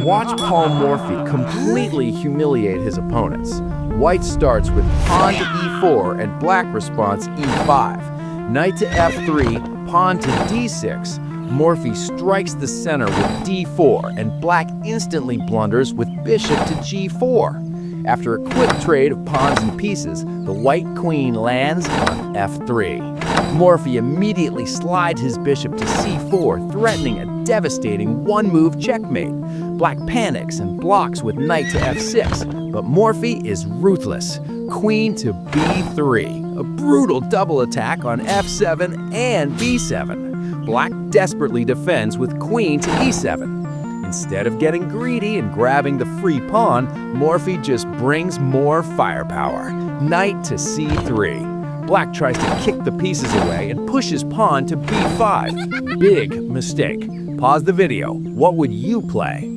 Watch Pawn Morphy completely humiliate his opponents. White starts with pawn to e4 and black responds e5. Knight to f3, pawn to d6. Morphy strikes the center with d4 and black instantly blunders with bishop to g4. After a quick trade of pawns and pieces, the white queen lands on f3. Morphy immediately slides his bishop to c4, threatening a devastating one-move checkmate. Black panics and blocks with knight to f6, but Morphy is ruthless. Queen to b3, a brutal double attack on f7 and b7. Black desperately defends with queen to e7. Instead of getting greedy and grabbing the free pawn, Morphy just brings more firepower. Knight to c3. Black tries to kick the pieces away and pushes pawn to b5. Big mistake. Pause the video. What would you play?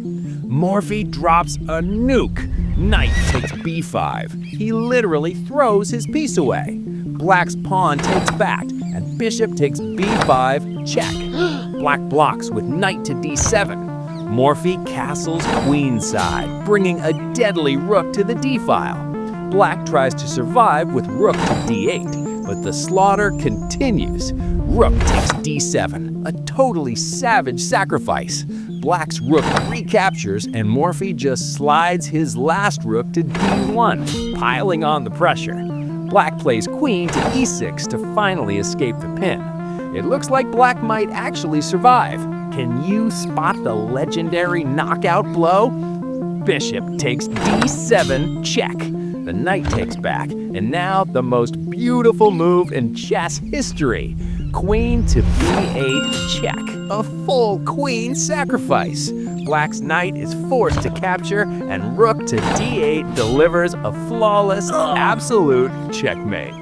Morphy drops a nuke. Knight takes b5. He literally throws his piece away. Black's pawn takes back, and bishop takes b5, check. Black blocks with knight to d7. Morphy castles queenside, bringing a deadly rook to the d-file. Black tries to survive with rook to d8, but the slaughter continues. Rook takes d7, a totally savage sacrifice. Black's rook recaptures, and Morphy just slides his last rook to d1, piling on the pressure. Black plays queen to e6 to finally escape the pin. It looks like Black might actually survive. Can you spot the legendary knockout blow? Bishop takes d7, check. The knight takes back, and now the most beautiful move in chess history. Queen to b8, check. A full queen sacrifice. Black's knight is forced to capture, and rook to d8 delivers a flawless, absolute checkmate.